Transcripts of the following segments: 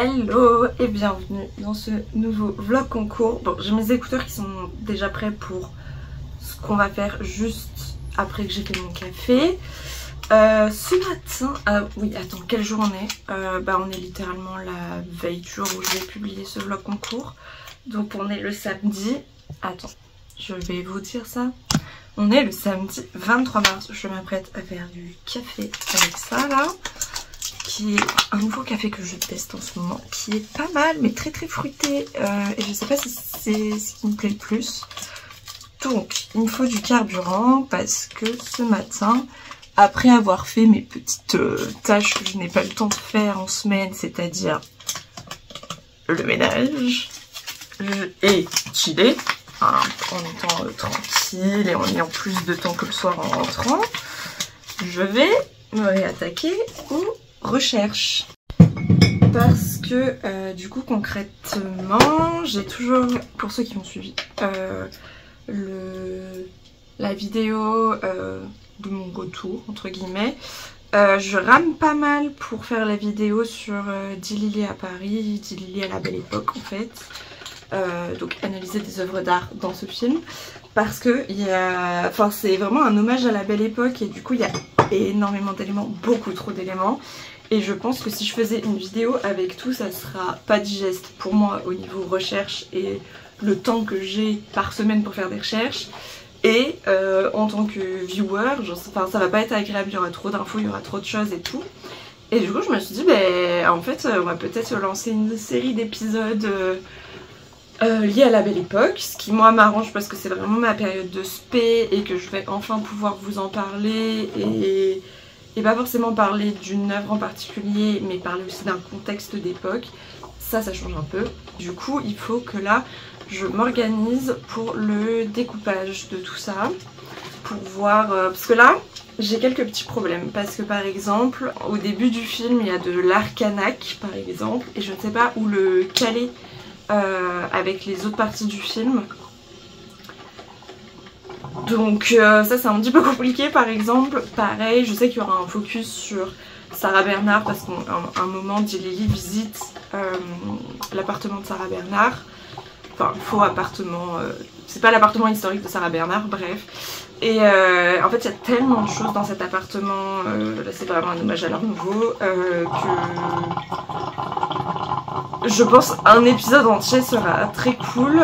Hello et bienvenue dans ce nouveau vlog concours. Bon, j'ai mes écouteurs qui sont déjà prêts pour ce qu'on va faire juste après que j'ai fait mon café. Ce matin, oui attends, quel jour on est? On est littéralement la veille du jour où je vais publier ce vlog concours. Donc on est le samedi, attends, je vais vous dire ça. On est le samedi 23 mars, je m'apprête à faire du café avec ça là. Qui est un nouveau café que je teste en ce moment, qui est pas mal mais très fruité, et je sais pas si c'est ce qui me plaît le plus. Donc il me faut du carburant parce que ce matin, après avoir fait mes petites tâches que je n'ai pas eu le temps de faire en semaine, c'est-à-dire le ménage et chiller, hein, en étant tranquille et en ayant plus de temps que le soir en rentrant, je vais me réattaquer au recherche parce que du coup concrètement j'ai toujours, pour ceux qui m'ont suivi, la vidéo de mon retour entre guillemets, je rame pas mal pour faire la vidéo sur Dilili à Paris, Dilili à la belle époque en fait, donc analyser des œuvres d'art dans ce film parce que c'est vraiment un hommage à la belle époque et du coup il y a énormément d'éléments, beaucoup trop d'éléments. Et je pense que si je faisais une vidéo avec tout, ça sera pas digeste pour moi au niveau recherche et le temps que j'ai par semaine pour faire des recherches. Et en tant que viewer, ça va pas être agréable, il y aura trop d'infos, il y aura trop de choses et tout. Et du coup je me suis dit, en fait on va peut-être lancer une série d'épisodes liés à la belle époque. Ce qui moi m'arrange parce que c'est vraiment ma période de spé et que je vais enfin pouvoir vous en parler et pas forcément parler d'une œuvre en particulier, mais parler aussi d'un contexte d'époque. Ça change un peu. Du coup, il faut que là, je m'organise pour le découpage de tout ça. Pour voir... parce que là, j'ai quelques petits problèmes. Parce que par exemple, au début du film, il y a de l'arcanac, par exemple. Et je ne sais pas où le caler avec les autres parties du film. Donc ça c'est un petit peu compliqué. Par exemple, pareil, je sais qu'il y aura un focus sur Sarah Bernhardt parce qu'à un moment Dilili visite l'appartement de Sarah Bernhardt, enfin faux appartement, c'est pas l'appartement historique de Sarah Bernhardt, bref. Et en fait il y a tellement de choses dans cet appartement, là c'est vraiment un hommage à l'art nouveau, que je pense un épisode entier sera très cool.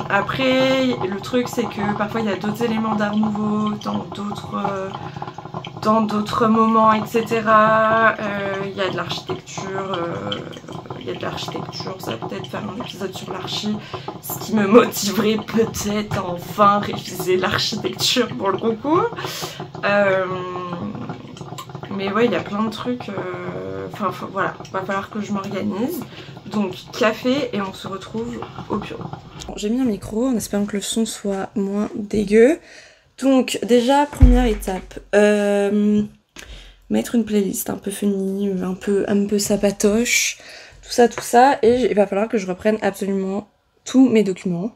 Après le truc c'est que parfois il y a d'autres éléments d'art nouveau dans d'autres moments, etc. Il y a de l'architecture, ça va peut-être faire un épisode sur l'archi, ce qui me motiverait peut-être à enfin réviser l'architecture pour le concours. Mais ouais, il y a plein de trucs, voilà, va falloir que je m'organise. Donc café et on se retrouve au bureau. Bon, j'ai mis un micro en espérant que le son soit moins dégueu. Donc déjà, première étape, mettre une playlist un peu funny, un peu sapatoche, tout ça, et il va falloir que je reprenne absolument tous mes documents.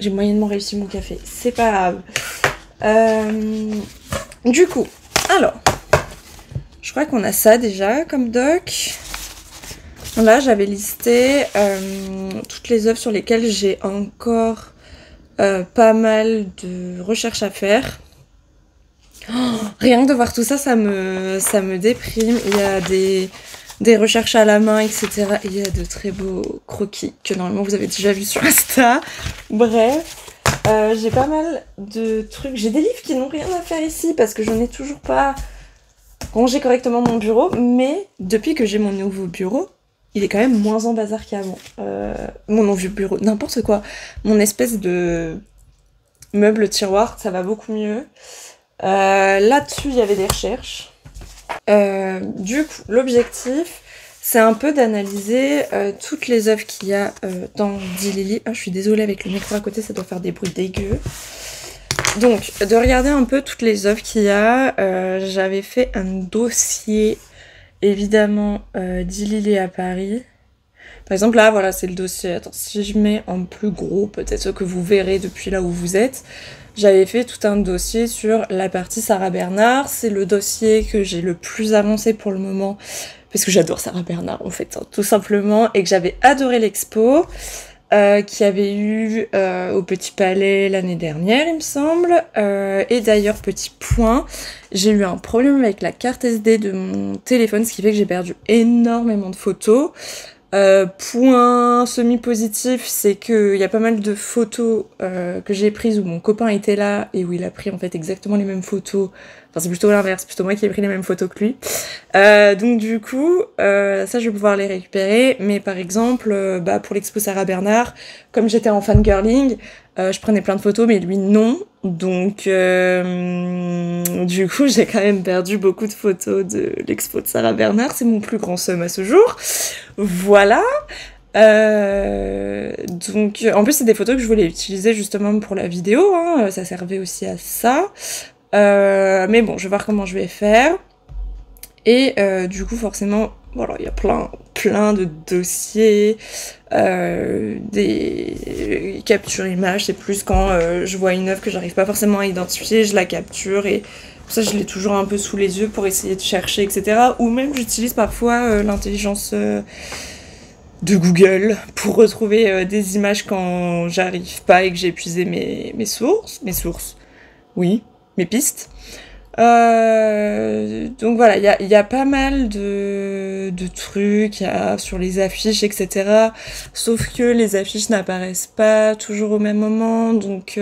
J'ai moyennement réussi mon café, c'est pas grave. Du coup, alors, je crois qu'on a ça déjà comme doc. Là, j'avais listé toutes les œuvres sur lesquelles j'ai encore pas mal de recherches à faire. Oh, rien que de voir tout ça, ça me déprime. Il y a des recherches à la main, etc. Et il y a de très beaux croquis que normalement vous avez déjà vu sur Insta. Bref, j'ai pas mal de trucs. J'ai des livres qui n'ont rien à faire ici parce que je n'ai toujours pas rangé correctement mon bureau. Mais depuis que j'ai mon nouveau bureau, il est quand même moins en bazar qu'avant. Mon nouveau bureau, n'importe quoi. Mon espèce de meuble tiroir, ça va beaucoup mieux. Là-dessus, il y avait des recherches. Du coup, l'objectif, c'est un peu d'analyser toutes les œuvres qu'il y a dans Dilili. Ah, je suis désolée, avec le micro à côté, ça doit faire des bruits dégueux. Donc, de regarder un peu toutes les œuvres qu'il y a. J'avais fait un dossier, évidemment, Dilili à Paris. Par exemple, là, voilà, c'est le dossier. Attends, si je mets en plus gros, peut-être ce que vous verrez depuis là où vous êtes. J'avais fait tout un dossier sur la partie Sarah Bernhardt. C'est le dossier que j'ai le plus avancé pour le moment, parce que j'adore Sarah Bernard en fait, hein, tout simplement, et que j'avais adoré l'expo qui avait eu au Petit Palais l'année dernière, il me semble. Et d'ailleurs, petit point, j'ai eu un problème avec la carte SD de mon téléphone, ce qui fait que j'ai perdu énormément de photos. Point semi-positif, c'est qu'il y a pas mal de photos que j'ai prises où mon copain était là et où il a pris en fait exactement les mêmes photos. Enfin, c'est plutôt l'inverse, plutôt moi qui ai pris les mêmes photos que lui. Donc du coup, ça je vais pouvoir les récupérer. Mais par exemple, pour l'expo Sarah Bernard, comme j'étais en fangirling, je prenais plein de photos, mais lui non. Donc du coup, j'ai quand même perdu beaucoup de photos de l'expo de Sarah Bernard. C'est mon plus grand somme à ce jour. Voilà. Donc, en plus, c'est des photos que je voulais utiliser justement pour la vidéo, hein, ça servait aussi à ça. Mais bon, je vais voir comment je vais faire. Et du coup, forcément, voilà, il y a plein de dossiers, des captures images. C'est plus quand je vois une œuvre que j'arrive pas forcément à identifier, je la capture et ça, je l'ai toujours un peu sous les yeux pour essayer de chercher, etc. Ou même, j'utilise parfois l'intelligence de Google pour retrouver des images quand j'arrive pas et que j'ai épuisé mes sources. Oui, mes pistes. Donc voilà, il y a pas mal de trucs sur les affiches, etc. Sauf que les affiches n'apparaissent pas toujours au même moment, donc...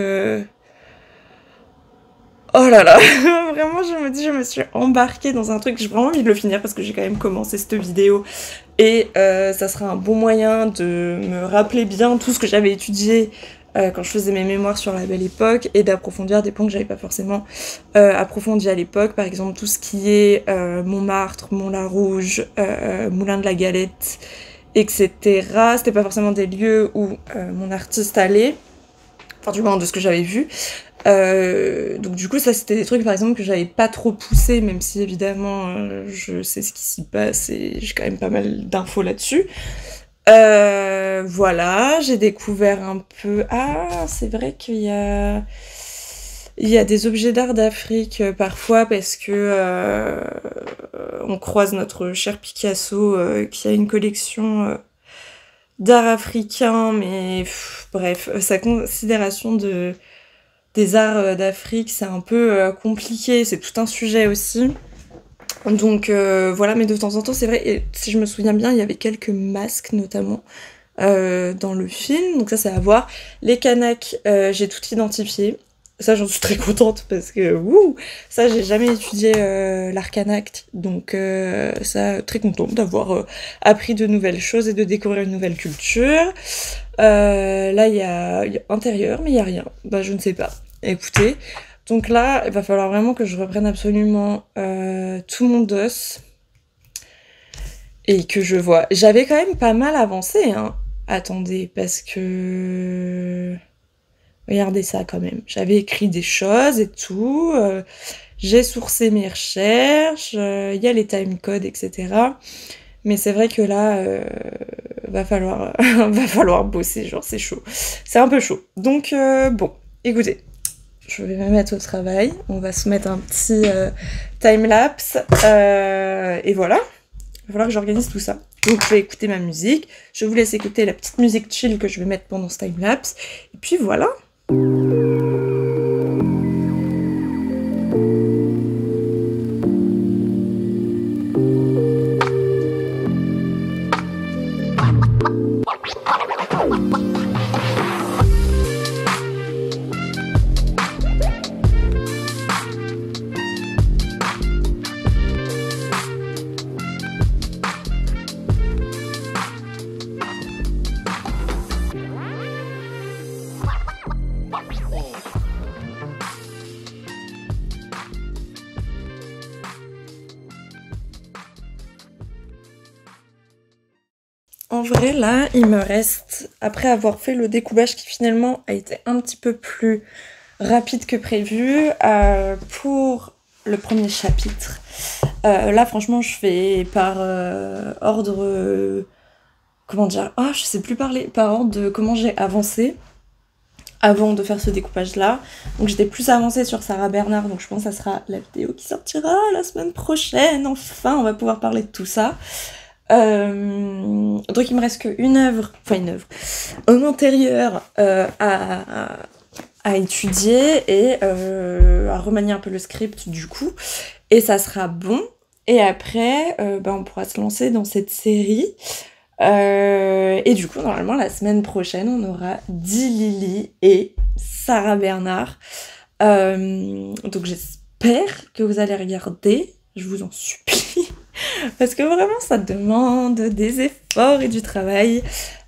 Oh là là, vraiment je me dis, je me suis embarquée dans un truc, j'ai vraiment envie de le finir parce que j'ai quand même commencé cette vidéo et ça sera un bon moyen de me rappeler bien tout ce que j'avais étudié quand je faisais mes mémoires sur la Belle Époque et d'approfondir des points que j'avais pas forcément approfondis à l'époque, par exemple tout ce qui est Montmartre, Mont-la-Rouge, Moulin de la Galette, etc. C'était pas forcément des lieux où mon artiste allait, enfin du moins de ce que j'avais vu. Donc du coup ça c'était des trucs par exemple que j'avais pas trop poussé, même si évidemment je sais ce qui s'y passe et j'ai quand même pas mal d'infos là-dessus. Voilà, j'ai découvert un peu... Ah, c'est vrai il y a des objets d'art d'Afrique parfois parce que on croise notre cher Picasso qui a une collection d'art africain, mais bref, sa considération des arts d'Afrique, c'est un peu compliqué, c'est tout un sujet aussi. Donc voilà, mais de temps en temps, c'est vrai, et si je me souviens bien, il y avait quelques masques notamment dans le film, donc ça c'est à voir. Les Kanaks, j'ai tout identifié. Ça, j'en suis très contente parce que, ça, j'ai jamais étudié l'art kanak, donc ça, très contente d'avoir appris de nouvelles choses et de découvrir une nouvelle culture. Là, il y a intérieur, mais il y a rien. Bah, je ne sais pas. Écoutez, donc là, il va falloir vraiment que je reprenne absolument tout mon dos et que je vois. J'avais quand même pas mal avancé, hein. Attendez, parce que... Regardez ça quand même. J'avais écrit des choses et tout. J'ai sourcé mes recherches. Il y a les timecodes, etc. Mais c'est vrai que là, va falloir bosser. Genre, c'est chaud. C'est un peu chaud. Donc, bon, écoutez. Je vais me mettre au travail. On va se mettre un petit time-lapse. Et voilà. Il va falloir que j'organise tout ça. Donc, je vais écouter ma musique. Je vous laisse écouter la petite musique chill que je vais mettre pendant ce time-lapse. Et puis voilà. En vrai, là, il me reste, après avoir fait le découpage qui finalement a été un petit peu plus rapide que prévu, pour le premier chapitre. Là, franchement, je fais par ordre... comment dire? Ah, je sais plus parler. Par ordre de comment j'ai avancé. avant de faire ce découpage-là. Donc j'étais plus avancée sur Sarah Bernard, donc je pense que ça sera la vidéo qui sortira la semaine prochaine. Enfin, on va pouvoir parler de tout ça. Donc il me reste qu'une œuvre, un intérieur à étudier et à remanier un peu le script du coup. Et ça sera bon. Et après, on pourra se lancer dans cette série. Et du coup, normalement, la semaine prochaine, on aura Dilili et Sarah Bernard. Donc j'espère que vous allez regarder. Je vous en supplie. Parce que vraiment, ça demande des efforts et du travail.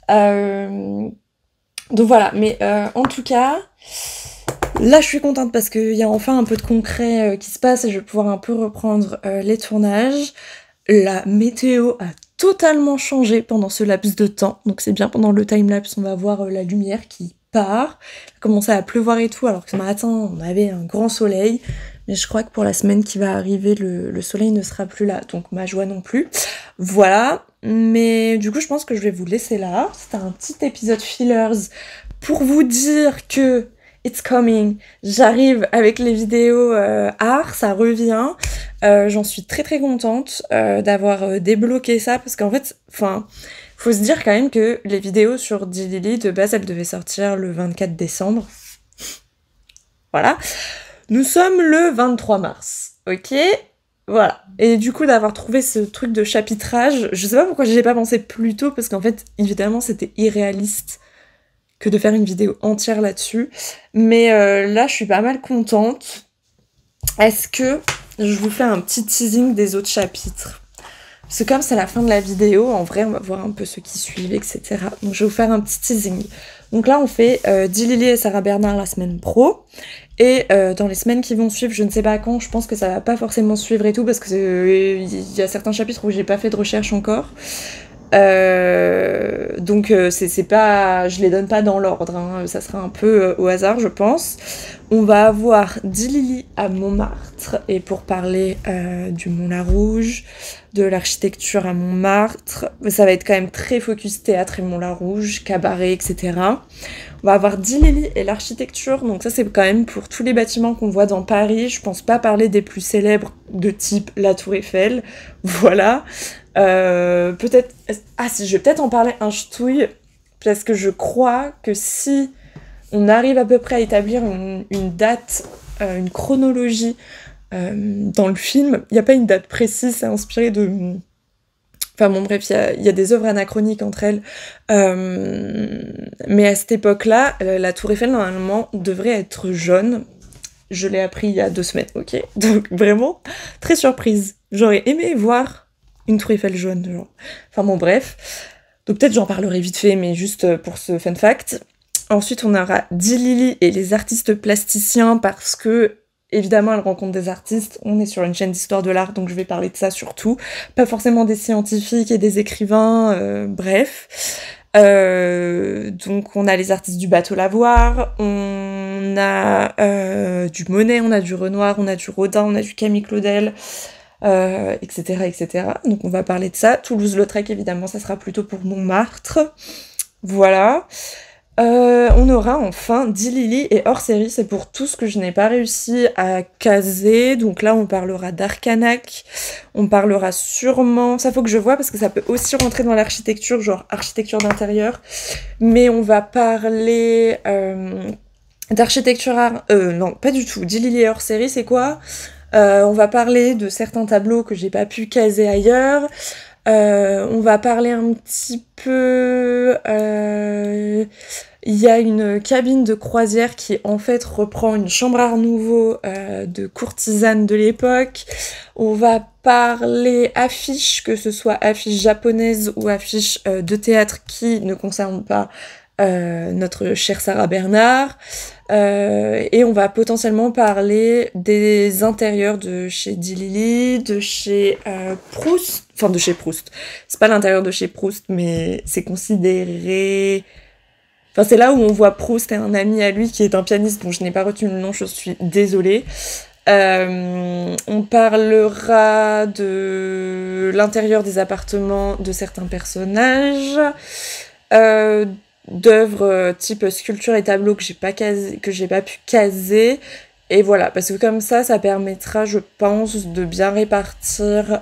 Donc voilà. Mais en tout cas, là, je suis contente parce qu'il y a enfin un peu de concret qui se passe et je vais pouvoir un peu reprendre les tournages. La météo a totalement changé pendant ce laps de temps, donc c'est bien pendant le timelapse, on va voir la lumière qui part. Il a commencé à pleuvoir et tout, alors que ce matin on avait un grand soleil, mais je crois que pour la semaine qui va arriver, le soleil ne sera plus là, donc ma joie non plus. Voilà, mais du coup je pense que je vais vous laisser là. C'était un petit épisode fillers pour vous dire que it's coming, j'arrive avec les vidéos art, ça revient. J'en suis très très contente d'avoir débloqué ça parce qu'en fait, faut se dire quand même que les vidéos sur Dilili, de base, elles devaient sortir le 24 décembre. Voilà. Nous sommes le 23 mars, ok ? Voilà. Et du coup, d'avoir trouvé ce truc de chapitrage, je sais pas pourquoi j'y ai pas pensé plus tôt parce qu'en fait, évidemment, c'était irréaliste que de faire une vidéo entière là-dessus. Mais là, je suis pas mal contente. Est-ce que je vous fais un petit teasing des autres chapitres? Parce que comme c'est la fin de la vidéo, en vrai, on va voir un peu ceux qui suivent, etc. Donc je vais vous faire un petit teasing. Donc là, on fait Dilili et Sarah Bernard la semaine pro. Et dans les semaines qui vont suivre, je ne sais pas quand, je pense que ça va pas forcément suivre et tout, parce que il y a certains chapitres où j'ai pas fait de recherche encore. Donc c'est pas, je les donne pas dans l'ordre, hein, ça sera un peu au hasard je pense. On va avoir Dilili à Montmartre et pour parler du Mont-la-Rouge, de l'architecture à Montmartre, ça va être quand même très focus théâtre et Mont-la-Rouge, cabaret, etc. On va avoir Dilili et l'architecture, donc ça c'est quand même pour tous les bâtiments qu'on voit dans Paris. Je pense pas parler des plus célèbres de type la Tour Eiffel, voilà. Peut-être... Ah si, je vais peut-être en parler un ch'touille, parce que je crois que si on arrive à peu près à établir une date, une chronologie dans le film, il n'y a pas une date précise, c'est inspiré de... Enfin bon bref, il y a des œuvres anachroniques entre elles. Mais à cette époque-là, la Tour Eiffel, normalement, devrait être jaune. Je l'ai appris il y a 2 semaines, ok ? Donc vraiment, très surprise. J'aurais aimé voir une Tour Eiffel jaune, genre. Enfin bon bref. Donc peut-être j'en parlerai vite fait, mais juste pour ce fun fact. Ensuite, on aura Dilili et les artistes plasticiens, parce que évidemment, elle rencontre des artistes. On est sur une chaîne d'histoire de l'art, donc je vais parler de ça surtout. Pas forcément des scientifiques et des écrivains, bref. Donc on a les artistes du bateau Lavoir, on a du Monet, on a du Renoir, on a du Rodin, on a du Camille Claudel, etc., etc. Donc on va parler de ça. Toulouse-Lautrec, évidemment, ça sera plutôt pour Montmartre. Voilà. On aura enfin Dilili et hors série, c'est pour tout ce que je n'ai pas réussi à caser. Donc là on parlera d'Arcanac, on parlera sûrement, ça faut que je vois parce que ça peut aussi rentrer dans l'architecture, genre architecture d'intérieur, mais on va parler d'architecture non pas du tout, Dilili et hors série c'est quoi? On va parler de certains tableaux que j'ai pas pu caser ailleurs. On va parler un petit peu... Il y a une cabine de croisière qui en fait reprend une chambre art nouveau de courtisane de l'époque. On va parler affiches, que ce soit affiches japonaises ou affiches de théâtre qui ne concernent pas notre chère Sarah Bernard. Et on va potentiellement parler des intérieurs de chez Dilili, de chez Proust, enfin de chez Proust. C'est pas l'intérieur de chez Proust, mais c'est considéré... Enfin, c'est là où on voit Proust et un ami à lui qui est un pianiste dont je n'ai pas retenu le nom, je suis désolée. On parlera de l'intérieur des appartements de certains personnages. d'œuvres type sculpture et tableau que j'ai pas pu caser. Et voilà, parce que comme ça permettra, je pense, de bien répartir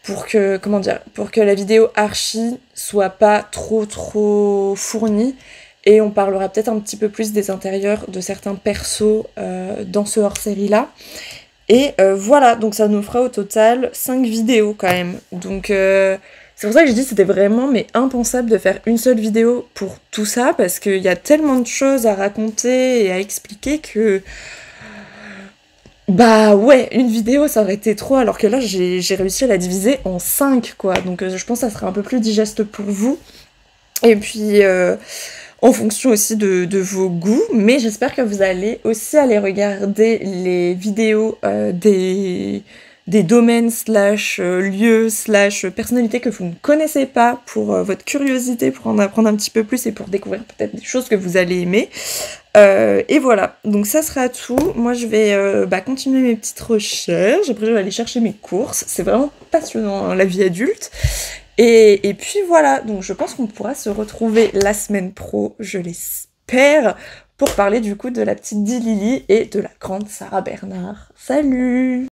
pour que la vidéo archi soit pas trop fournie. Et on parlera peut-être un petit peu plus des intérieurs de certains persos dans ce hors-série là. Et voilà, donc ça nous fera au total 5 vidéos quand même. Donc c'est pour ça que j'ai dit que c'était vraiment impensable de faire une seule vidéo pour tout ça, parce qu'il y a tellement de choses à raconter et à expliquer que... Bah ouais, une vidéo ça aurait été trop, alors que là j'ai réussi à la diviser en 5 quoi. Donc je pense que ça sera un peu plus digeste pour vous. Et puis... en fonction aussi de vos goûts, mais j'espère que vous allez aussi aller regarder les vidéos des domaines / lieux / personnalités que vous ne connaissez pas pour votre curiosité, pour en apprendre un petit peu plus et pour découvrir peut-être des choses que vous allez aimer. Et voilà, donc ça sera tout. Moi je vais continuer mes petites recherches, après je vais aller chercher mes courses. C'est vraiment passionnant hein, la vie adulte. Et puis voilà, donc je pense qu'on pourra se retrouver la semaine pro, je l'espère, pour parler du coup de la petite Dilili et de la grande Sarah Bernard. Salut!